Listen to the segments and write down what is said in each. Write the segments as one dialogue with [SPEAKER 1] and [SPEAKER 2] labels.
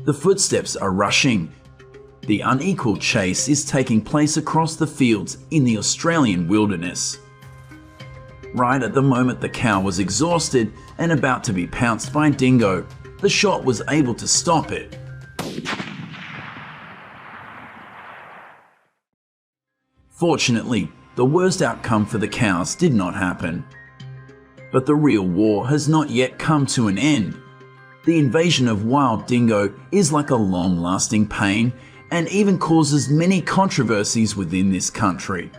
[SPEAKER 1] The footsteps are rushing. The unequal chase is taking place across the fields in the Australian wilderness. Right at the moment the cow was exhausted and about to be pounced by Dingo, the shot was able to stop it. Fortunately, the worst outcome for the cows did not happen. But the real war has not yet come to an end. The invasion of wild dingo is like a long-lasting pain and even causes many controversies within this country.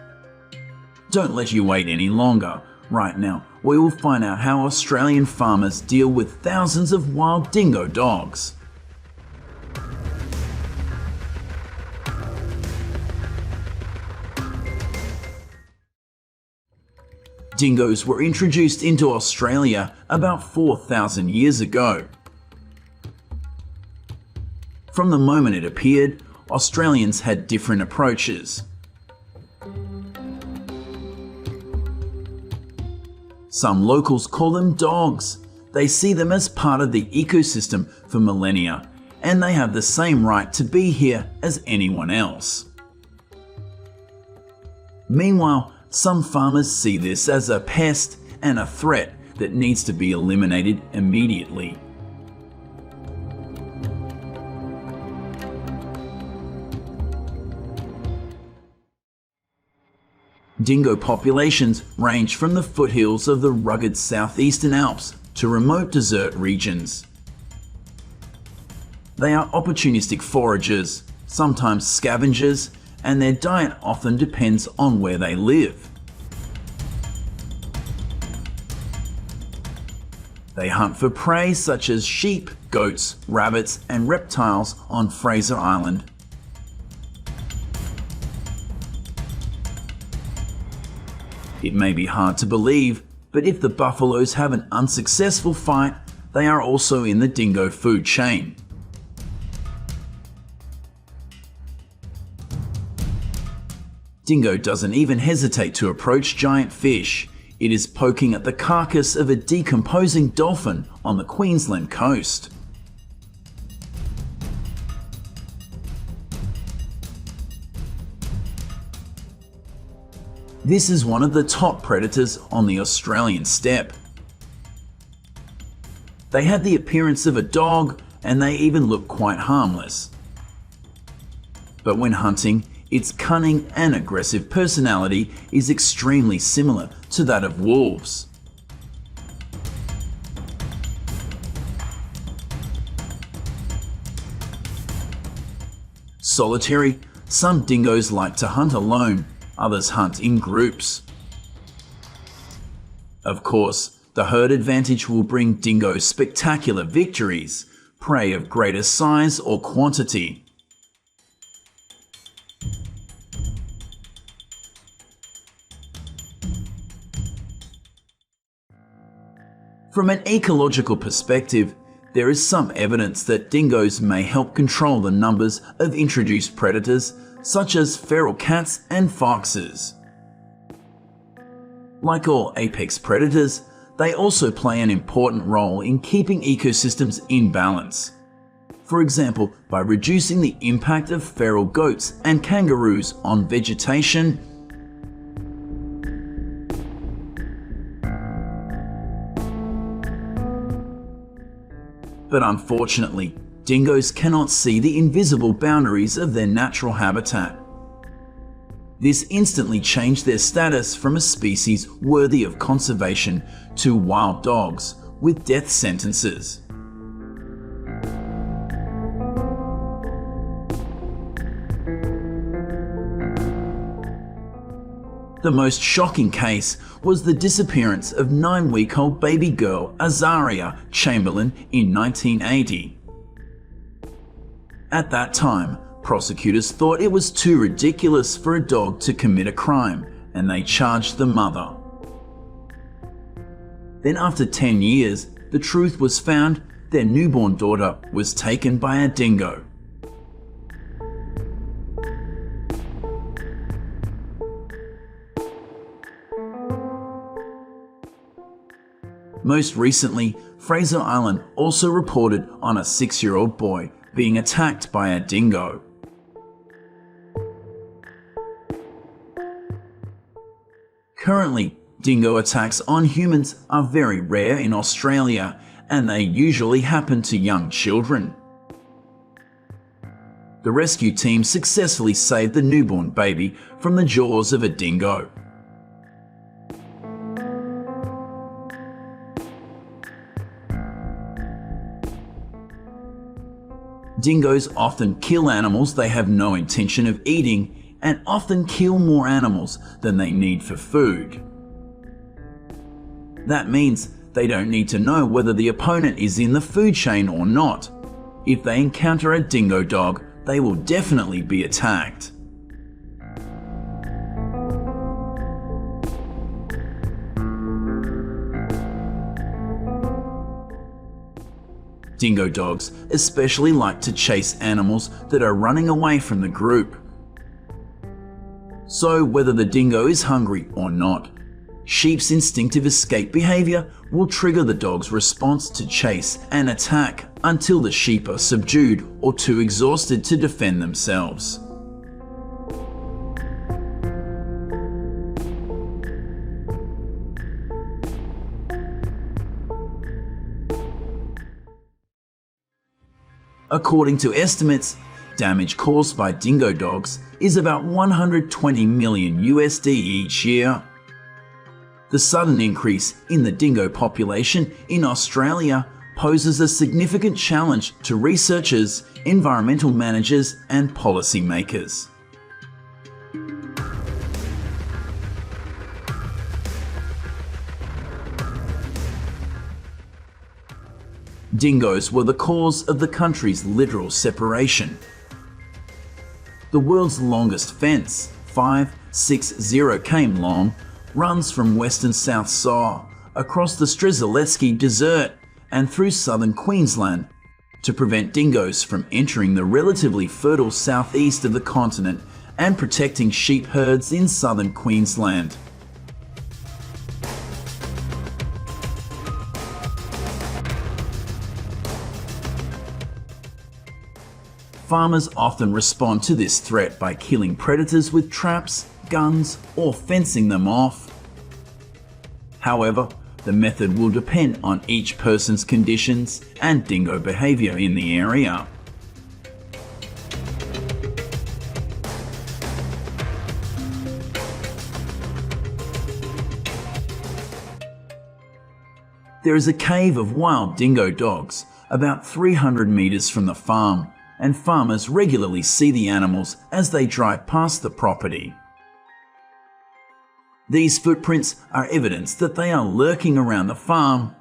[SPEAKER 1] Don't let you wait any longer. Right now, we will find out how Australian farmers deal with thousands of wild dingo dogs. Dingoes were introduced into Australia about 4,000 years ago. From the moment it appeared, Australians had different approaches. Some locals call them dogs. They see them as part of the ecosystem for millennia, and they have the same right to be here as anyone else. Meanwhile, some farmers see this as a pest and a threat that needs to be eliminated immediately. Dingo populations range from the foothills of the rugged southeastern Alps to remote desert regions. They are opportunistic foragers, sometimes scavengers, and their diet often depends on where they live. They hunt for prey such as sheep, goats, rabbits, and reptiles on Fraser Island. It may be hard to believe, but if the buffaloes have an unsuccessful fight, they are also in the dingo food chain. Dingo doesn't even hesitate to approach giant fish. It is poking at the carcass of a decomposing dolphin on the Queensland coast. This is one of the top predators on the Australian steppe. They have the appearance of a dog and they even look quite harmless. But when hunting, its cunning and aggressive personality is extremely similar to that of wolves. Solitary, some dingoes like to hunt alone, others hunt in groups. Of course, the herd advantage will bring dingoes spectacular victories, prey of greater size or quantity. From an ecological perspective, there is some evidence that dingoes may help control the numbers of introduced predators such as feral cats and foxes. Like all apex predators, they also play an important role in keeping ecosystems in balance. For example, by reducing the impact of feral goats and kangaroos on vegetation, but unfortunately, dingoes cannot see the invisible boundaries of their natural habitat. This instantly changed their status from a species worthy of conservation to wild dogs with death sentences. The most shocking case was the disappearance of 9-week-old baby girl Azaria Chamberlain in 1980. At that time, prosecutors thought it was too ridiculous for a dog to commit a crime, and they charged the mother. Then after 10 years, the truth was found: their newborn daughter was taken by a dingo. Most recently, Fraser Island also reported on a 6-year-old boy being attacked by a dingo. Currently, dingo attacks on humans are very rare in Australia, and they usually happen to young children. The rescue team successfully saved the newborn baby from the jaws of a dingo. Dingoes often kill animals they have no intention of eating and often kill more animals than they need for food. That means they don't need to know whether the opponent is in the food chain or not. If they encounter a dingo dog, they will definitely be attacked. Dingo dogs especially like to chase animals that are running away from the group. So whether the dingo is hungry or not, sheep's instinctive escape behavior will trigger the dog's response to chase and attack until the sheep are subdued or too exhausted to defend themselves. According to estimates, damage caused by dingo dogs is about 120 million USD each year. The sudden increase in the dingo population in Australia poses a significant challenge to researchers, environmental managers, and policymakers. Dingoes were the cause of the country's literal separation. The world's longest fence, 560 km long, runs from western South Saar across the Strzelecki Desert and through southern Queensland to prevent dingoes from entering the relatively fertile southeast of the continent and protecting sheep herds in southern Queensland. Farmers often respond to this threat by killing predators with traps, guns, or fencing them off. However, the method will depend on each person's conditions and dingo behavior in the area. There is a cave of wild dingo dogs about 300 meters from the farm, and farmers regularly see the animals as they drive past the property. These footprints are evidence that they are lurking around the farm.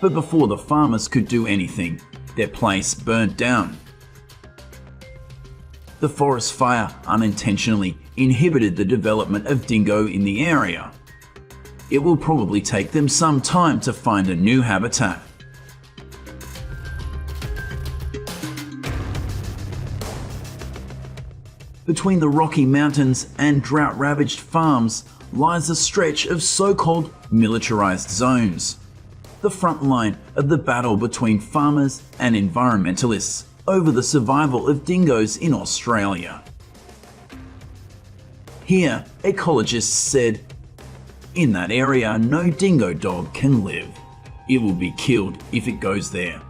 [SPEAKER 1] But before the farmers could do anything, their place burned down. The forest fire unintentionally inhibited the development of dingo in the area. It will probably take them some time to find a new habitat. Between the Rocky Mountains and drought-ravaged farms lies a stretch of so-called militarized zones, the front line of the battle between farmers and environmentalists over the survival of dingoes in Australia. Here, ecologists said, "In that area, no dingo dog can live. It will be killed if it goes there."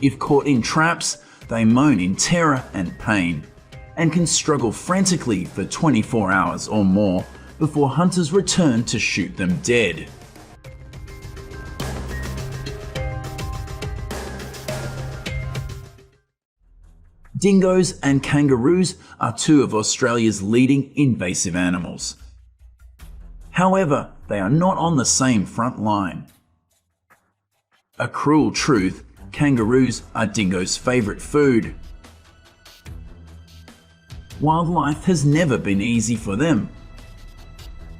[SPEAKER 1] If caught in traps, they moan in terror and pain, and can struggle frantically for 24 hours or more before hunters return to shoot them dead. Dingoes and kangaroos are two of Australia's leading invasive animals. However, they are not on the same front line. A cruel truth: kangaroos are dingoes' favourite food. Wildlife has never been easy for them.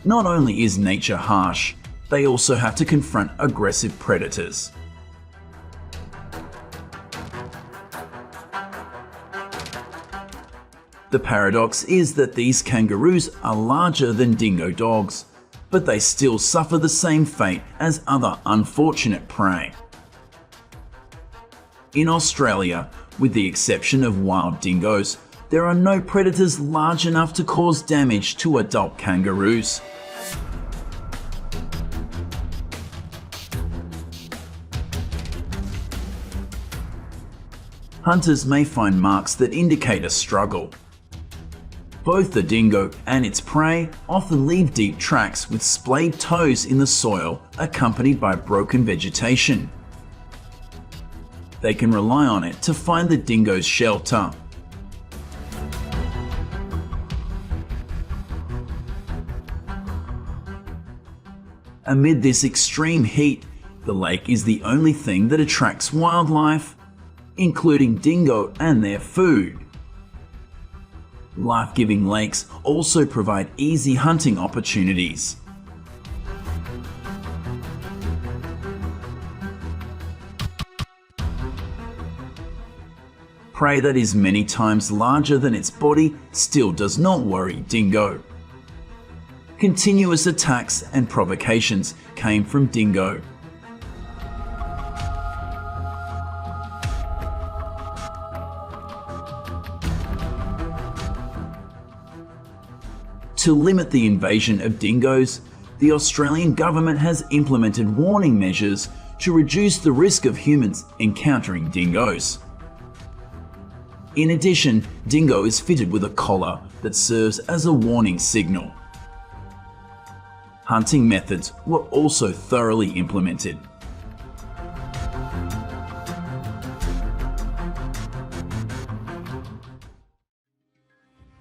[SPEAKER 1] Not only is nature harsh, they also have to confront aggressive predators. The paradox is that these kangaroos are larger than dingo dogs, but they still suffer the same fate as other unfortunate prey. In Australia, with the exception of wild dingoes, there are no predators large enough to cause damage to adult kangaroos. Hunters may find marks that indicate a struggle. Both the dingo and its prey often leave deep tracks with splayed toes in the soil accompanied by broken vegetation. They can rely on it to find the dingo's shelter. Amid this extreme heat, the lake is the only thing that attracts wildlife, including dingo and their food. Life-giving lakes also provide easy hunting opportunities. Prey that is many times larger than its body still does not worry dingo. Continuous attacks and provocations came from dingo. To limit the invasion of dingoes, the Australian government has implemented warning measures to reduce the risk of humans encountering dingoes. In addition, Dingo is fitted with a collar that serves as a warning signal. Hunting methods were also thoroughly implemented.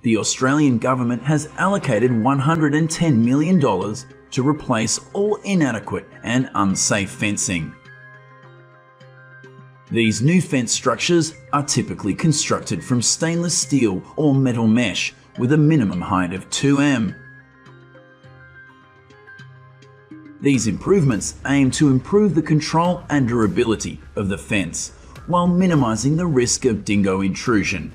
[SPEAKER 1] The Australian government has allocated $110 million to replace all inadequate and unsafe fencing. These new fence structures are typically constructed from stainless steel or metal mesh with a minimum height of 2 m. These improvements aim to improve the control and durability of the fence while minimizing the risk of dingo intrusion.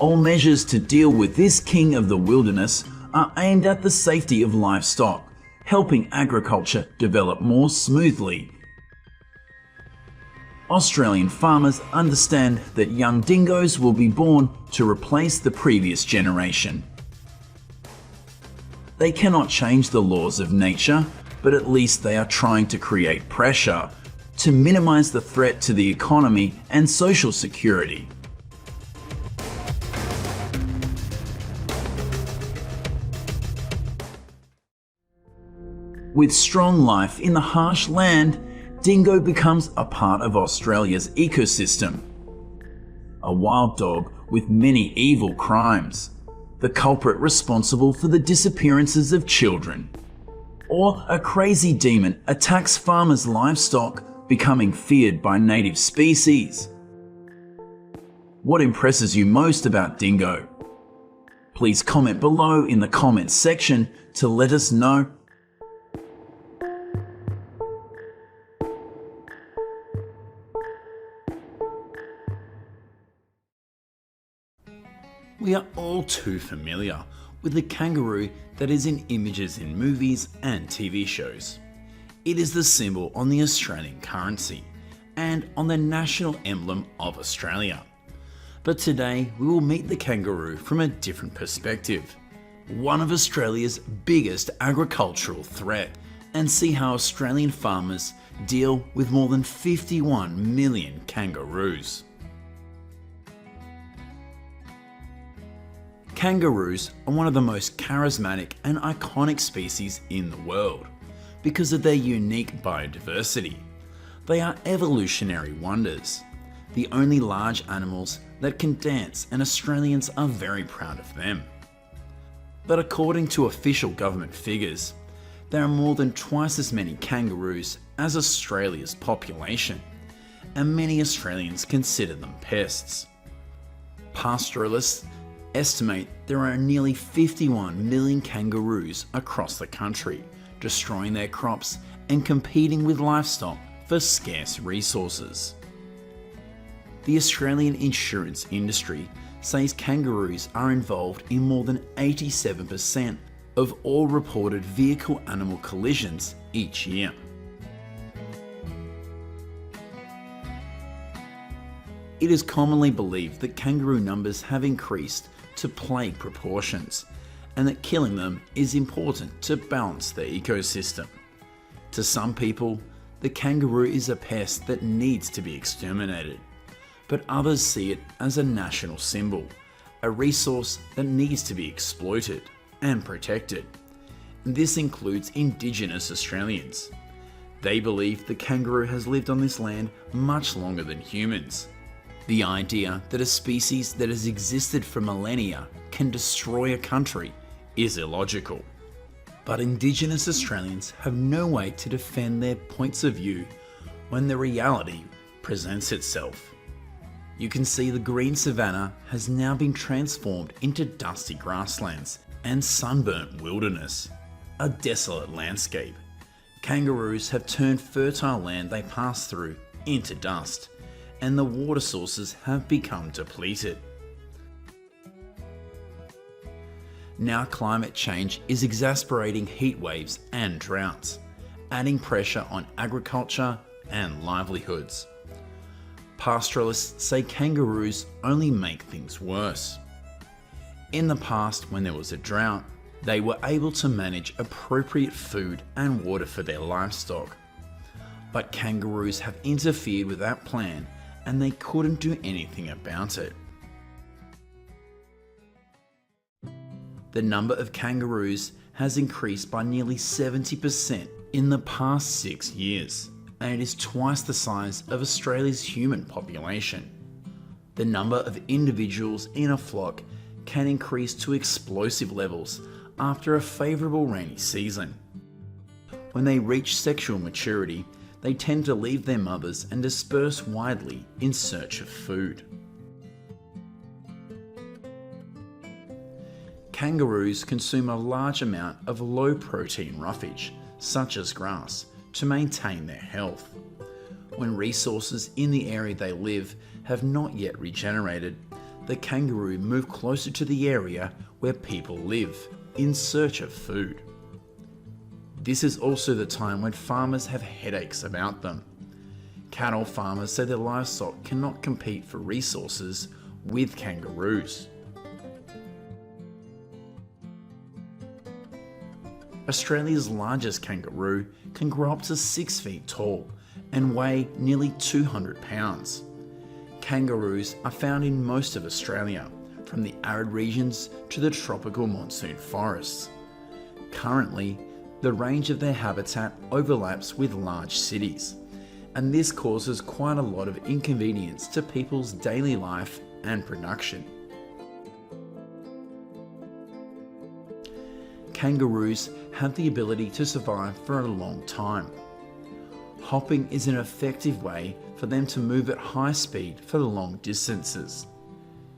[SPEAKER 1] All measures to deal with this king of the wilderness are aimed at the safety of livestock, helping agriculture develop more smoothly. Australian farmers understand that young dingoes will be born to replace the previous generation. They cannot change the laws of nature, but at least they are trying to create pressure to minimize the threat to the economy and social security. With strong life in the harsh land, dingo becomes a part of Australia's ecosystem. A wild dog with many evil crimes, the culprit responsible for the disappearances of children, or a crazy demon attacks farmers' livestock, becoming feared by native species. What impresses you most about dingo? Please comment below in the comments section to let us know. We are all too familiar with the kangaroo that is in images in movies and TV shows. It is the symbol on the Australian currency and on the national emblem of Australia. But today we will meet the kangaroo from a different perspective, one of Australia's biggest agricultural threat, and see how Australian farmers deal with more than 51 million kangaroos. Kangaroos are one of the most charismatic and iconic species in the world because of their unique biodiversity. They are evolutionary wonders, the only large animals that can dance, and Australians are very proud of them. But according to official government figures, there are more than twice as many kangaroos as Australia's population, and many Australians consider them pests. Pastoralists estimate there are nearly 51 million kangaroos across the country, destroying their crops and competing with livestock for scarce resources. The Australian insurance industry says kangaroos are involved in more than 87% of all reported vehicle-animal collisions each year. It is commonly believed that kangaroo numbers have increased to plague proportions, and that killing them is important to balance the ecosystem. To some people, the kangaroo is a pest that needs to be exterminated, but others see it as a national symbol, a resource that needs to be exploited and protected. And this includes Indigenous Australians. They believe the kangaroo has lived on this land much longer than humans. The idea that a species that has existed for millennia can destroy a country is illogical. But Indigenous Australians have no way to defend their points of view when the reality presents itself. You can see the green savanna has now been transformed into dusty grasslands and sunburnt wilderness, a desolate landscape. Kangaroos have turned fertile land they pass through into dust, and the water sources have become depleted. Now climate change is exacerbating heat waves and droughts, adding pressure on agriculture and livelihoods. Pastoralists say kangaroos only make things worse. In the past, when there was a drought, they were able to manage appropriate food and water for their livestock. But kangaroos have interfered with that plan, and they couldn't do anything about it. The number of kangaroos has increased by nearly 70% in the past 6 years, and it is twice the size of Australia's human population. The number of individuals in a flock can increase to explosive levels after a favourable rainy season. When they reach sexual maturity, they tend to leave their mothers and disperse widely in search of food. Kangaroos consume a large amount of low-protein roughage, such as grass, to maintain their health. When resources in the area they live have not yet regenerated, the kangaroo move closer to the area where people live in search of food. This is also the time when farmers have headaches about them. Cattle farmers say their livestock cannot compete for resources with kangaroos. Australia's largest kangaroo can grow up to 6 feet tall and weigh nearly 200 pounds. Kangaroos are found in most of Australia, from the arid regions to the tropical monsoon forests. Currently, the range of their habitat overlaps with large cities, and this causes quite a lot of inconvenience to people's daily life and production. Kangaroos have the ability to survive for a long time. Hopping is an effective way for them to move at high speed for long distances.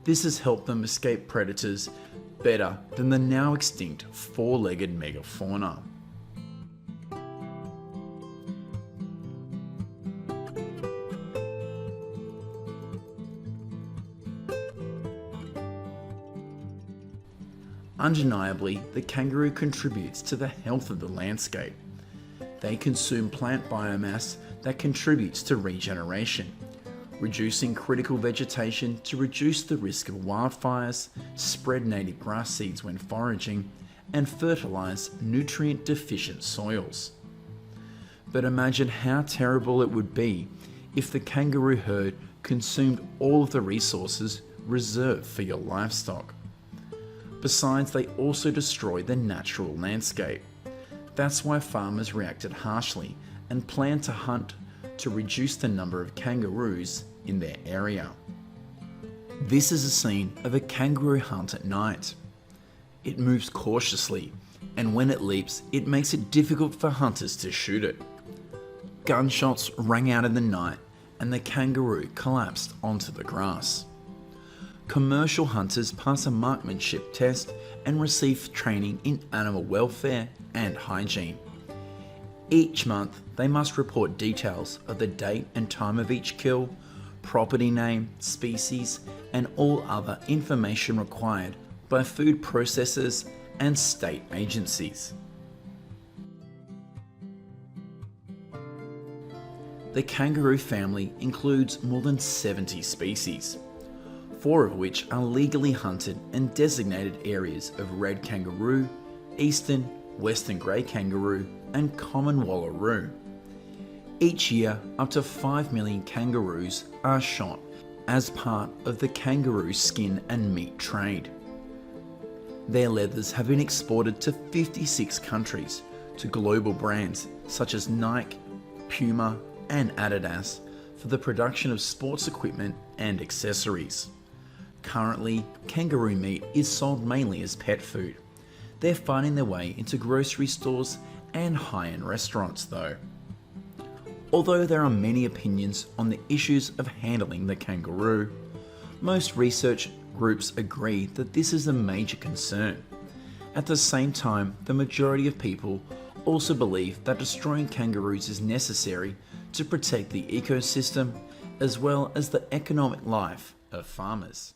[SPEAKER 1] This has helped them escape predators better than the now extinct four-legged megafauna. Undeniably, the kangaroo contributes to the health of the landscape. They consume plant biomass that contributes to regeneration, reducing critical vegetation to reduce the risk of wildfires, spread native grass seeds when foraging, and fertilise nutrient-deficient soils. But imagine how terrible it would be if the kangaroo herd consumed all of the resources reserved for your livestock. Besides, they also destroy the natural landscape. That's why farmers reacted harshly and planned to hunt to reduce the number of kangaroos in their area. This is a scene of a kangaroo hunt at night. It moves cautiously, and when it leaps, it makes it difficult for hunters to shoot it. Gunshots rang out in the night, and the kangaroo collapsed onto the grass. Commercial hunters pass a marksmanship test and receive training in animal welfare and hygiene. Each month, they must report details of the date and time of each kill, property name, species, and all other information required by food processors and state agencies. The kangaroo family includes more than 70 species, 4 of which are legally hunted and designated areas of red kangaroo, eastern, western grey kangaroo, and common wallaroo. Each year, up to 5 million kangaroos are shot as part of the kangaroo skin and meat trade. Their leathers have been exported to 56 countries to global brands such as Nike, Puma, and Adidas for the production of sports equipment and accessories. Currently, kangaroo meat is sold mainly as pet food. They're finding their way into grocery stores and high-end restaurants though. Although there are many opinions on the issues of handling the kangaroo, most research groups agree that this is a major concern. At the same time, the majority of people also believe that destroying kangaroos is necessary to protect the ecosystem as well as the economic life of farmers.